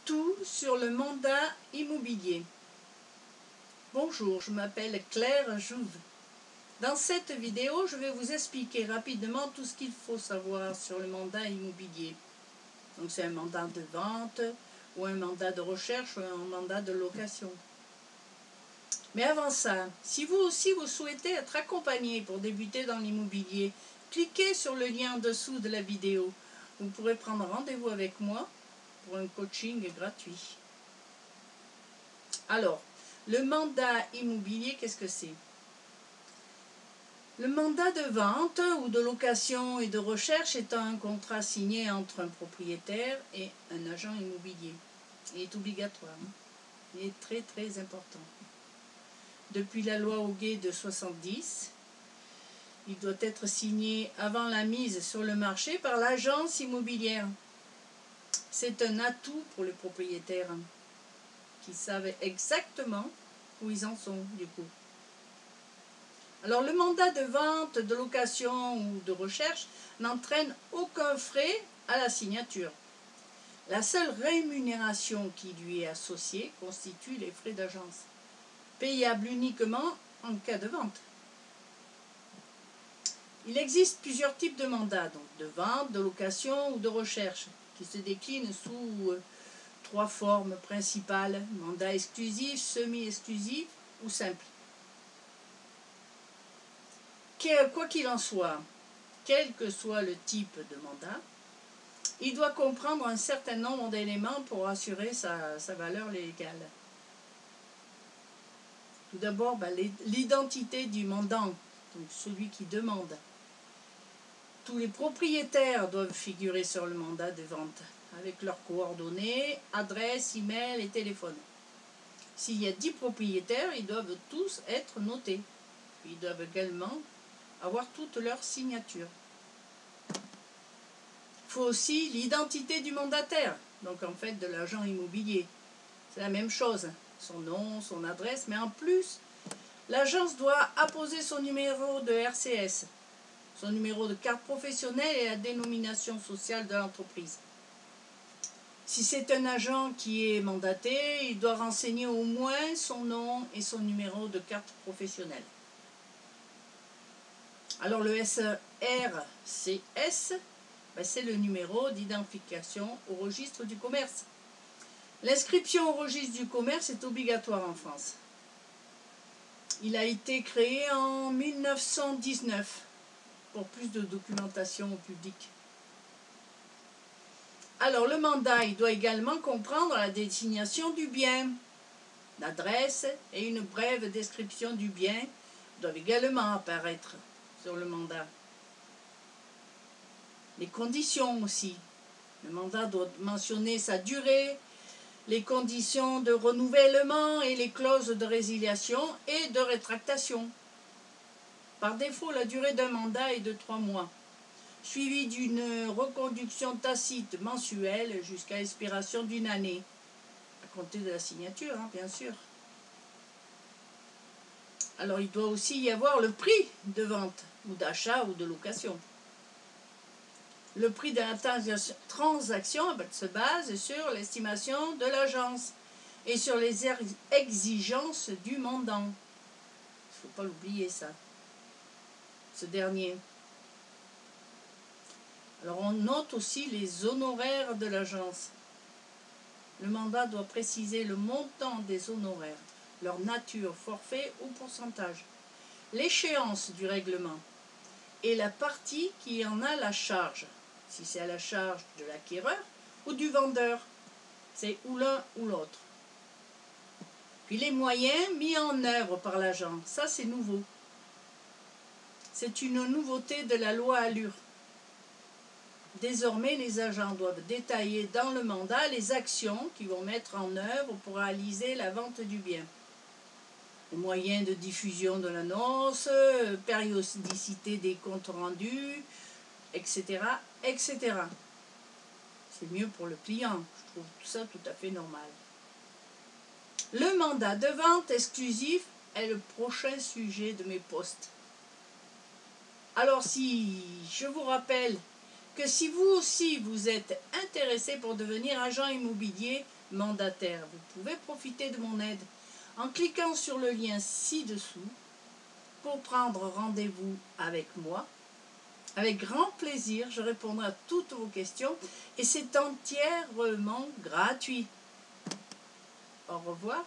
tout sur le mandat immobilier. Bonjour, je m'appelle Claire Jouve. Dans cette vidéo, je vais vous expliquer rapidement tout ce qu'il faut savoir sur le mandat immobilier. Donc c'est un mandat de vente, ou un mandat de recherche, ou un mandat de location. Mais avant ça, si vous aussi vous souhaitez être accompagné pour débuter dans l'immobilier, cliquez sur le lien en dessous de la vidéo. Vous pourrez prendre rendez-vous avec moi pour un coaching gratuit. Alors, le mandat immobilier, qu'est-ce que c'est? Le mandat de vente ou de location et de recherche est un contrat signé entre un propriétaire et un agent immobilier. Il est obligatoire. Il est très très important. Depuis la loi Hoguet de 70, il doit être signé avant la mise sur le marché par l'agence immobilière. C'est un atout pour les propriétaires qui savent exactement où ils en sont du coup. Alors le mandat de vente, de location ou de recherche n'entraîne aucun frais à la signature. La seule rémunération qui lui est associée constitue les frais d'agence, payables uniquement en cas de vente. Il existe plusieurs types de mandats, donc de vente, de location ou de recherche, qui se déclinent sous trois formes principales: mandat exclusif, semi-exclusif ou simple. Quoi qu'il en soit, quel que soit le type de mandat, il doit comprendre un certain nombre d'éléments pour assurer sa valeur légale. Tout d'abord, l'identité du mandant, donc celui qui demande. Tous les propriétaires doivent figurer sur le mandat de vente, avec leurs coordonnées, adresse, email et téléphone. S'il y a 10 propriétaires, ils doivent tous être notés. Puis ils doivent également avoir toutes leurs signatures. Il faut aussi l'identité du mandataire, donc en fait de l'agent immobilier. C'est la même chose, son nom, son adresse, mais en plus, l'agence doit apposer son numéro de RCS, son numéro de carte professionnelle et la dénomination sociale de l'entreprise. Si c'est un agent qui est mandaté, il doit renseigner au moins son nom et son numéro de carte professionnelle. Alors le SRCS, c'est le numéro d'identification au registre du commerce. L'inscription au registre du commerce est obligatoire en France. Il a été créé en 1919 pour plus de documentation au public. Alors le mandat, il doit également comprendre la désignation du bien. L'adresse et une brève description du bien doivent également apparaître sur le mandat. Les conditions aussi. Le mandat doit mentionner sa durée, les conditions de renouvellement et les clauses de résiliation et de rétractation. Par défaut, la durée d'un mandat est de 3 mois, suivie d'une reconduction tacite mensuelle jusqu'à expiration d'une année, à compter de la signature, bien sûr. Alors il doit aussi y avoir le prix de vente, ou d'achat ou de location. Le prix de la transaction se base sur l'estimation de l'agence et sur les exigences du mandant. Il ne faut pas l'oublier ça, ce dernier. Alors on note aussi les honoraires de l'agence. Le mandat doit préciser le montant des honoraires, leur nature, forfait ou pourcentage, l'échéance du règlement et la partie qui en a la charge, si c'est à la charge de l'acquéreur ou du vendeur, c'est ou l'un ou l'autre. Puis les moyens mis en œuvre par l'agent, ça c'est nouveau. C'est une nouveauté de la loi Allure. Désormais, les agents doivent détailler dans le mandat les actions qu'ils vont mettre en œuvre pour réaliser la vente du bien. Les moyens de diffusion de l'annonce, périodicité des comptes rendus, etc., etc. C'est mieux pour le client. Je trouve tout ça tout à fait normal. Le mandat de vente exclusif est le prochain sujet de mes posts. Alors si je vous rappelle que si vous aussi vous êtes intéressé pour devenir agent immobilier mandataire, vous pouvez profiter de mon aide en cliquant sur le lien ci-dessous pour prendre rendez-vous avec moi. Avec grand plaisir, je répondrai à toutes vos questions et c'est entièrement gratuit. Au revoir.